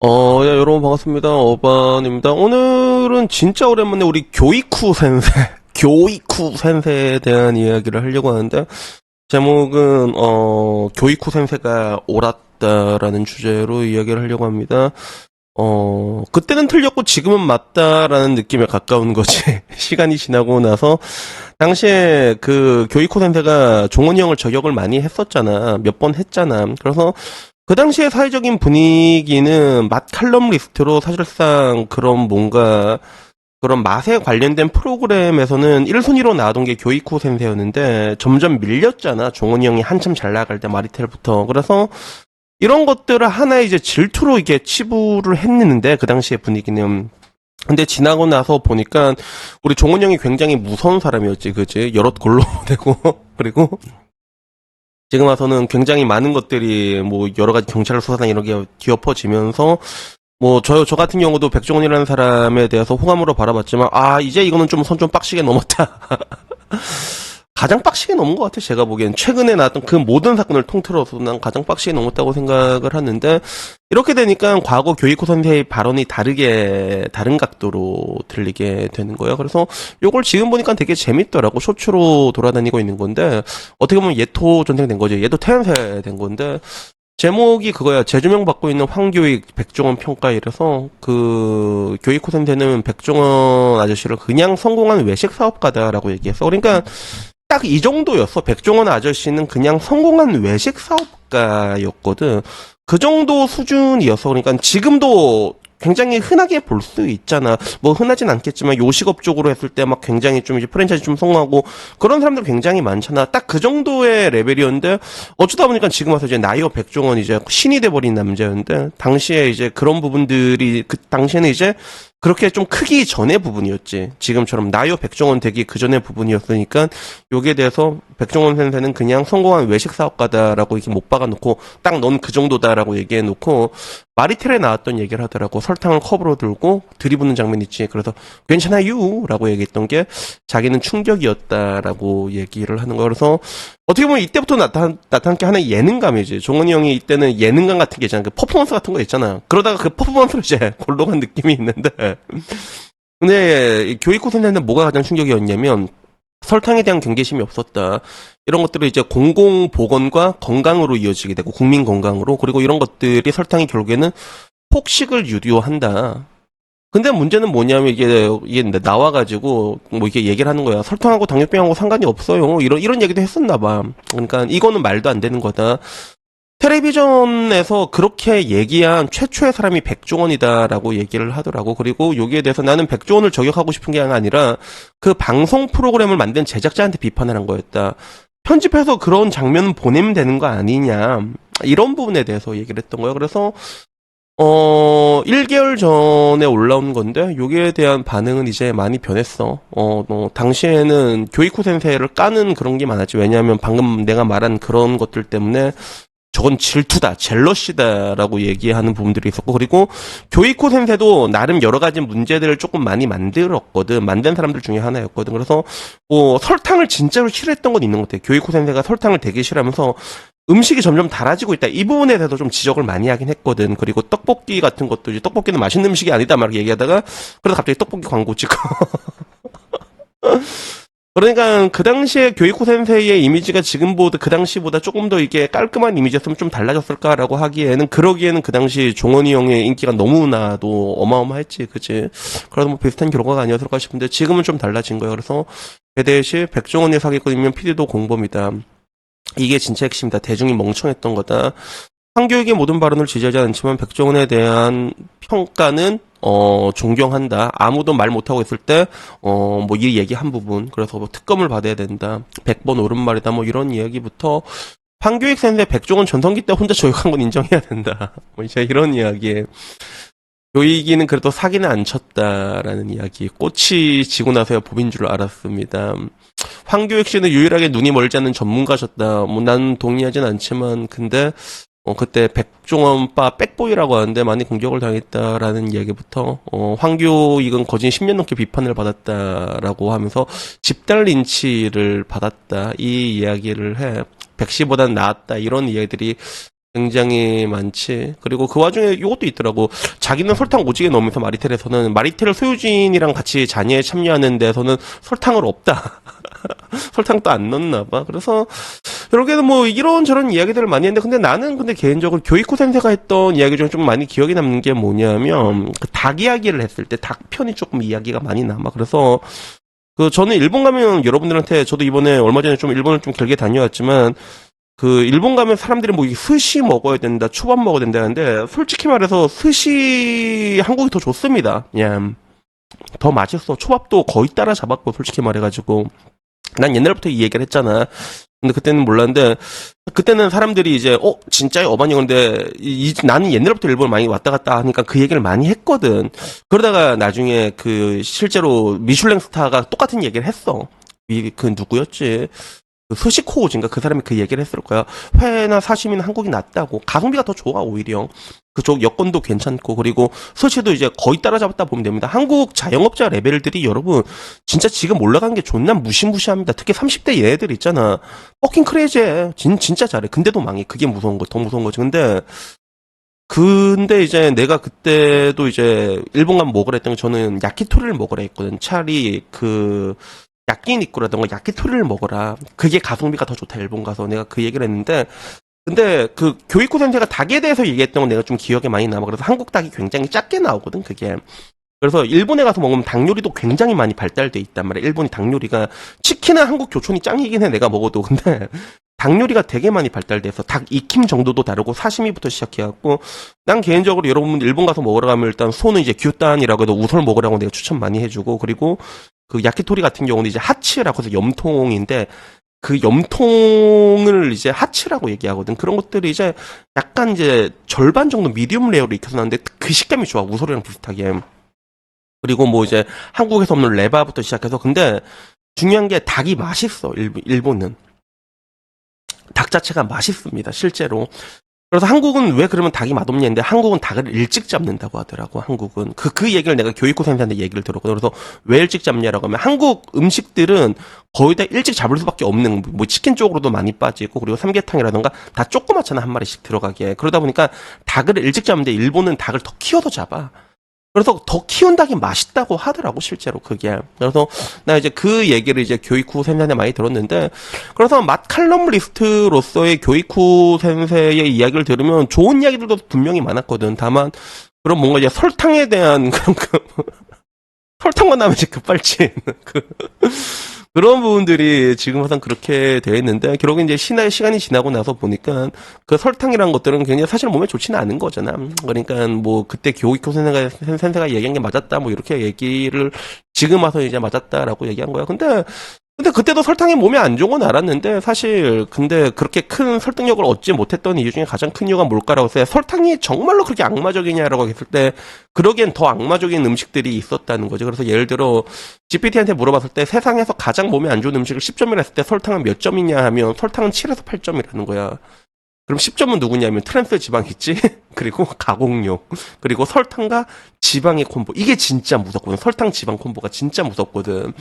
야, 여러분 반갑습니다. 어반입니다. 오늘은 진짜 오랜만에 우리 교이쿠 센세, 교이쿠 센세에 대한 이야기를 하려고 하는데, 제목은, 교이쿠 센세가 옳았다라는 주제로 이야기를 하려고 합니다. 그때는 틀렸고 지금은 맞다라는 느낌에 가까운 거지. 시간이 지나고 나서, 당시에 그 교이쿠 센세가 종원이 형을 저격을 많이 했었잖아. 몇 번 했잖아. 그래서, 그 당시의 사회적인 분위기는 맛 칼럼 리스트로 사실상 그런 뭔가 그런 맛에 관련된 프로그램에서는 1순위로 나왔던 게 교이코 센세였는데 점점 밀렸잖아. 종원이 형이 한참 잘 나갈 때 마리텔부터. 그래서 이런 것들을 하나의 이제 질투로 이게 치부를 했는데 그 당시의 분위기는. 근데 지나고 나서 보니까 우리 종원이 형이 굉장히 무서운 사람이었지. 그지? 여럿 골로 보내고 그리고 지금 와서는 굉장히 많은 것들이 뭐 여러 가지 경찰 수사나 이런 게 뒤엎어지면서 뭐 저 같은 경우도 백종원이라는 사람에 대해서 호감으로 바라봤지만 이제 이거는 좀 선 좀 빡시게 넘었다. 가장 빡시게 넘은 것 같아. 제가 보기엔 최근에 나왔던 그 모든 사건을 통틀어서 난 가장 빡시게 넘었다고 생각을 하는데 이렇게 되니까 과거 교이코 선생의 발언이 다른 각도로 들리게 되는 거예요. 그래서 요걸 지금 보니까 되게 재밌더라고. 쇼츠로 돌아다니고 있는 건데 어떻게 보면 예토 전생 된 거지. 예토 태연세 된 건데 제목이 그거야. 재조명 받고 있는 황교익 백종원 평가 이래서 그 교이코 선생는 백종원 아저씨를 그냥 성공한 외식 사업가다라고 얘기했어. 그러니까 딱 이 정도였어. 백종원 아저씨는 그냥 성공한 외식 사업가였거든. 그 정도 수준이었어. 그러니까 지금도 굉장히 흔하게 볼 수 있잖아. 뭐 흔하진 않겠지만 요식업 쪽으로 했을 때 막 굉장히 좀 이제 프랜차이즈 좀 성공하고 그런 사람들 굉장히 많잖아. 딱 그 정도의 레벨이었는데 어쩌다 보니까 지금 와서 이제 나이어 백종원 이제 신이 돼버린 남자였는데 당시에 이제 그런 부분들이 그 당시에는 이제 그렇게 좀 크기 전의 부분이었지. 지금처럼 나이어 백종원 되기 그 전의 부분이었으니까 여기에 대해서 백종원 선생는 그냥 성공한 외식 사업가다라고 이렇게 못 박아놓고 딱 넌 그 정도다라고 얘기해놓고 마리텔에 나왔던 얘기를 하더라고. 설탕을 컵으로 들고 들이붓는 장면 있지. 그래서 괜찮아요 라고 얘기했던 게 자기는 충격이었다라고 얘기를 하는 거. 그래서 어떻게 보면 이때부터 나타난 게 하나의 예능감이지. 종원이 형이 이때는 예능감 같은 게 있잖아. 그 퍼포먼스 같은 거 있잖아. 그러다가 그 퍼포먼스로 이제 골로 간 느낌이 있는데. 근데 교이코 선생님은 뭐가 가장 충격이었냐면 설탕에 대한 경계심이 없었다. 이런 것들을 이제 공공보건과 건강으로 이어지게 되고 국민 건강으로 그리고 이런 것들이 설탕이 결국에는 폭식을 유도한다. 근데 문제는 뭐냐면 이게 나와가지고 뭐 이렇게 얘기를 하는 거야. 설탕하고 당뇨병하고 상관이 없어요. 이런 얘기도 했었나 봐. 그러니까 이거는 말도 안 되는 거다. 텔레비전에서 그렇게 얘기한 최초의 사람이 백종원이다라고 얘기를 하더라고. 그리고 여기에 대해서 나는 백종원을 저격하고 싶은 게 아니라 그 방송 프로그램을 만든 제작자한테 비판을 한 거였다. 편집해서 그런 장면 보내면 되는 거 아니냐. 이런 부분에 대해서 얘기를 했던 거예요. 그래서 1개월 전에 올라온 건데, 여기에 대한 반응은 이제 많이 변했어. 당시에는 교이코 센세를 까는 그런 게 많았지. 왜냐하면 방금 내가 말한 그런 것들 때문에 저건 질투다, 젤러시다라고 얘기하는 부분들이 있었고, 그리고 교이코 센세도 나름 여러 가지 문제들을 조금 많이 만들었거든. 만든 사람들 중에 하나였거든. 그래서 설탕을 진짜로 싫어했던 건 있는 것 같아. 교이코 센세가 설탕을 되게 싫어하면서 음식이 점점 달아지고 있다. 이 부분에 대해서 좀 지적을 많이 하긴 했거든. 그리고 떡볶이 같은 것도 이제 떡볶이는 맛있는 음식이 아니다 막 얘기하다가 그래서 갑자기 떡볶이 광고 찍고. 그러니까 그 당시에 교이코 센세이의 이미지가 지금보다 그 당시보다 조금 더 이게 깔끔한 이미지였으면 좀 달라졌을까라고 하기에는 그러기에는 그 당시 종원이 형의 인기가 너무나도 어마어마했지, 그치? 그래서 뭐 비슷한 결과가 아니었을까 싶은데 지금은 좀 달라진 거예요. 그래서 배대시 백종원이 사기꾼이면 PD도 공범이다. 이게 진짜 핵심이다. 대중이 멍청했던 거다. 황교익의 모든 발언을 지지하지 않지만 백종원에 대한 평가는 존경한다. 아무도 말 못하고 있을 때 뭐 이 얘기 한 부분 그래서 뭐 특검을 받아야 된다. 100번 옳은 말이다. 뭐 이런 이야기부터 황교익 센세 백종원 전성기 때 혼자 조용한 건 인정해야 된다. 뭐 이제 이런 이야기에 교익이는 그래도 사기는 안 쳤다라는 이야기. 꽃이 지고 나서야 봄인 줄 알았습니다. 황교익 씨는 유일하게 눈이 멀지 않는 전문가셨다. 뭐 난 동의하진 않지만 근데 그때 백종원 바 백보이라고 하는데 많이 공격을 당했다라는 얘기부터 황교익은 거진 10년 넘게 비판을 받았다라고 하면서 집단 린치를 받았다 이 이야기를 해. 백씨보단 나았다 이런 이야기들이 굉장히 많지. 그리고 그 와중에 이것도 있더라고. 자기는 설탕 오지게 넣으면서 마리텔에서는 마리텔 소유진이랑 같이 잔예에 참여하는 데서는 설탕을 없다. 설탕도 안 넣나 봐. 그래서 결국에는 뭐 이런저런 이야기들을 많이 했는데 근데 나는 근데 개인적으로 교이코 센세가 했던 이야기 중에 좀 많이 기억에 남는 게 뭐냐면 그 닭 이야기를 했을 때 닭 편이 조금 이야기가 많이 남아. 그래서 저는 일본 가면 여러분들한테 저도 이번에 얼마 전에 좀 일본을 좀 길게 다녀왔지만 일본 가면 사람들이 뭐 스시 먹어야 된다, 초밥 먹어야 된다는데 솔직히 말해서 스시 한국이 더 좋습니다. 그냥 더 맛있어. 초밥도 거의 따라잡았고 솔직히 말해가지고 난 옛날부터 이 얘기를 했잖아. 근데 그때는 몰랐는데 그때는 사람들이 이제 진짜요 어반이 근데 나는 옛날부터 일본을 많이 왔다 갔다 하니까 그 얘기를 많이 했거든. 그러다가 나중에 실제로 미슐랭 스타가 똑같은 얘기를 했어. 누구였지? 스시코우즈인가 그 사람이 그 얘기를 했을 거야. 회나 사시미는 한국이 낫다고. 가성비가 더 좋아 오히려. 그쪽 여건도 괜찮고 그리고 스시도 이제 거의 따라잡았다 보면 됩니다. 한국 자영업자 레벨들이 여러분 진짜 지금 올라간 게 존나 무시무시합니다. 특히 30대 얘네들 있잖아. 버킹 크레이지해. 진짜 잘해. 근데도 망해. 그게 무서운 거, 더 무서운 거지. 근데 이제 내가 그때도 이제 일본 가면 먹으라 했던 게 저는 야키토리를 먹으라 했거든. 차라리 야끼니꾸라던가 야키토리를 먹어라. 그게 가성비가 더 좋다 일본 가서 내가 그 얘기를 했는데 근데 교이코 센세가 닭에 대해서 얘기했던 건 내가 좀 기억에 많이 남아. 그래서 한국 닭이 굉장히 작게 나오거든 그게. 그래서 일본에 가서 먹으면 닭 요리도 굉장히 많이 발달돼 있단 말이야. 일본이 닭 요리가 치킨은 한국 교촌이 짱이긴 해 내가 먹어도. 근데 닭 요리가 되게 많이 발달돼서 닭 익힘 정도도 다르고 사시미부터 시작해갖고 난 개인적으로 여러분 일본 가서 먹으러 가면 일단 소는 이제 규탄이라고 해도 우설 먹으라고 내가 추천 많이 해주고 그리고 야키토리 같은 경우는 이제 하츠라고 해서 염통인데 그 염통을 이제 하츠라고 얘기하거든. 그런 것들이 이제 약간 이제 절반 정도 미디움 레어로 익혀서 나는데 그 식감이 좋아. 우설이랑 비슷하게. 그리고 뭐 이제 한국에서 없는 레바부터 시작해서 근데 중요한 게 닭이 맛있어. 일본은. 닭 자체가 맛있습니다. 실제로. 그래서 한국은 왜 그러면 닭이 맛없냐 했는데 한국은 닭을 일찍 잡는다고 하더라고. 한국은 그 얘기를 내가 교이코 센세한테 얘기를 들었거든. 그래서 왜 일찍 잡냐라고 하면 한국 음식들은 거의 다 일찍 잡을 수밖에 없는 뭐 치킨 쪽으로도 많이 빠지고 그리고 삼계탕이라던가 다 조그맣잖아 한 마리씩 들어가게. 그러다 보니까 닭을 일찍 잡는데 일본은 닭을 더 키워서 잡아. 그래서 더 키운 닭이 맛있다고 하더라고 실제로 그게. 그래서 나 이제 그 얘기를 이제 교이쿠 센세한테 많이 들었는데 그래서 맛 칼럼 리스트로서의 교이쿠 센세의 이야기를 들으면 좋은 이야기들도 분명히 많았거든. 다만 그런 뭔가 이제 설탕에 대한 그런 설탕만 나면 이제 급발진 그런 부분들이 지금 항상 그렇게 되어 있는데 결국에 이제 시간이 지나고 나서 보니까 그 설탕이라는 것들은 굉장히 사실 몸에 좋지는 않은 거잖아. 그러니까 뭐 그때 교이코 센세가 얘기한 게 맞았다 뭐 이렇게 얘기를 지금 와서 이제 맞았다라고 얘기한 거야. 근데 그때도 설탕이 몸에 안 좋은 건 알았는데 사실 근데 그렇게 큰 설득력을 얻지 못했던 이유 중에 가장 큰 이유가 뭘까라고 했어요. 설탕이 정말로 그렇게 악마적이냐라고 했을 때 그러기엔 더 악마적인 음식들이 있었다는 거죠. 그래서 예를 들어 GPT한테 물어봤을 때 세상에서 가장 몸에 안 좋은 음식을 10점이라 했을 때 설탕은 몇 점이냐 하면 설탕은 7에서 8점이라는 거야. 그럼 10점은 누구냐면 트랜스 지방 있지? 그리고 가공육. 그리고 설탕과 지방의 콤보. 이게 진짜 무섭거든. 설탕 지방 콤보가 진짜 무섭거든.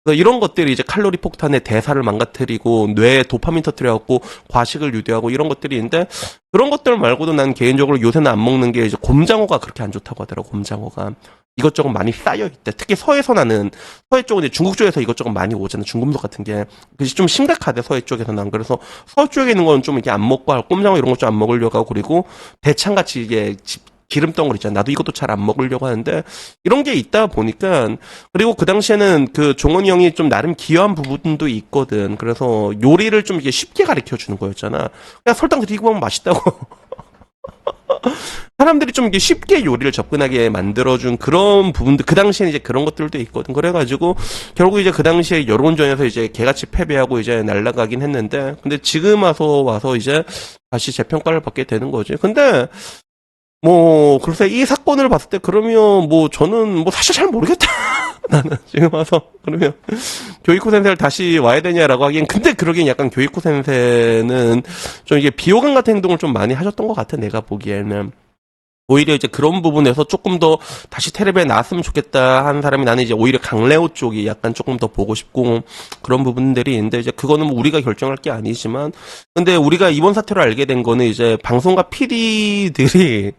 그래서 이런 것들이 이제 칼로리 폭탄의 대사를 망가뜨리고 뇌에 도파민 터뜨려갖고 과식을 유도하고 이런 것들이 있는데 그런 것들 말고도 난 개인적으로 요새는 안 먹는 게 이제 곰장어가 그렇게 안 좋다고 하더라고. 곰장어가 이것저것 많이 쌓여 있대. 특히 서해 쪽은 이제 중국 쪽에서 이것저것 많이 오잖아. 중금속 같은 게 그게 좀 심각하대. 서해 쪽에서는. 그래서 서해 쪽에 있는 건 좀 이렇게 안 먹고 하고 곰장어 이런 것 좀 안 먹으려고 하고 그리고 대창같이 이게 기름덩어리 있잖아. 나도 이것도 잘 안 먹으려고 하는데 이런 게 있다 보니까 그리고 그 당시에는 종원이 형이 좀 나름 기여한 부분도 있거든. 그래서 요리를 좀 이게 쉽게 가르쳐 주는 거였잖아. 그냥 설탕 들이고 보면 맛있다고. 사람들이 좀 이게 쉽게 요리를 접근하게 만들어준 그런 부분들, 그 당시에는 이제 그런 것들도 있거든. 그래가지고, 결국 이제 그 당시에 여론전에서 이제 개같이 패배하고 이제 날아가긴 했는데, 근데 지금 와서 이제 다시 재평가를 받게 되는 거지. 근데, 글쎄, 이 사건을 봤을 때, 그러면, 저는, 사실 잘 모르겠다. 나는, 지금 와서, 그러면, 교이코 센세를 다시 와야 되냐라고 하기엔, 근데 그러기엔 약간 교이코 센세는, 좀 이게 비호감 같은 행동을 좀 많이 하셨던 것 같아, 내가 보기에는. 오히려 이제 그런 부분에서 조금 더 다시 테레비에 나왔으면 좋겠다 하는 사람이 나는 이제 오히려 강래호 쪽이 약간 조금 더 보고 싶고 그런 부분들이 있는데 이제 그거는 뭐 우리가 결정할 게 아니지만 근데 우리가 이번 사태로 알게 된 거는 이제 방송가 PD들이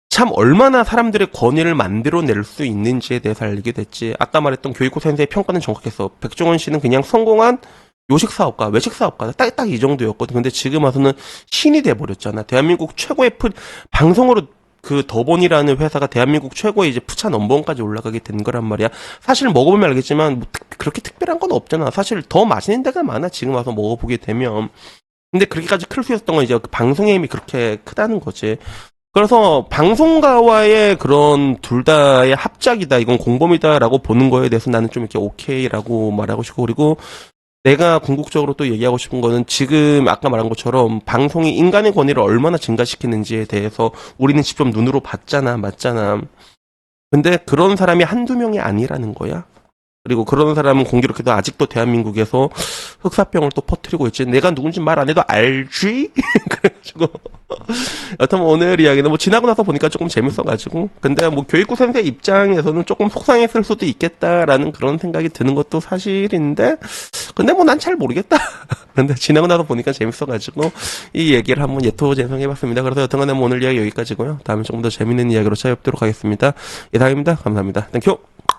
참 얼마나 사람들의 권위를 만들어낼 수 있는지에 대해서 알게 됐지. 아까 말했던 교육부 선생의 평가는 정확했어. 백종원 씨는 그냥 성공한 요식 사업가, 외식 사업가 딱 이 정도였거든. 근데 지금 와서는 신이 돼버렸잖아. 대한민국 최고의 방송으로 그 더본이라는 회사가 대한민국 최고의 이제 푸차 넘버원까지 올라가게 된 거란 말이야. 사실 먹어보면 알겠지만 뭐 그렇게 특별한 건 없잖아. 사실 더 맛있는 데가 많아. 지금 와서 먹어보게 되면. 근데 그렇게까지 클 수 있었던 건 이제 그 방송의 힘이 그렇게 크다는 거지. 그래서 방송가와의 그런 둘 다의 합작이다. 이건 공범이다라고 보는 거에 대해서 나는 좀 이렇게 오케이라고 말하고 싶고 그리고 내가 궁극적으로 또 얘기하고 싶은 거는 지금 아까 말한 것처럼 방송이 인간의 권위를 얼마나 증가시키는지에 대해서 우리는 직접 눈으로 봤잖아, 맞잖아. 근데 그런 사람이 한두 명이 아니라는 거야. 그리고 그런 사람은 공교롭게도 아직도 대한민국에서 흑사병을 또 퍼뜨리고 있지. 내가 누군지 말 안 해도 알지? 그래가지고. 여튼 뭐 오늘 이야기는 뭐 지나고 나서 보니까 조금 재밌어가지고. 근데 뭐 교육부 선생 입장에서는 조금 속상했을 수도 있겠다라는 그런 생각이 드는 것도 사실인데. 근데 뭐 난 잘 모르겠다. 근데 지나고 나서 보니까 재밌어가지고 이 얘기를 한번 예토재송해봤습니다. 그래서 여튼간에 뭐 오늘 이야기 여기까지고요. 다음에 조금 더 재밌는 이야기로 찾아뵙도록 하겠습니다. 이상입니다. 감사합니다. 땡큐.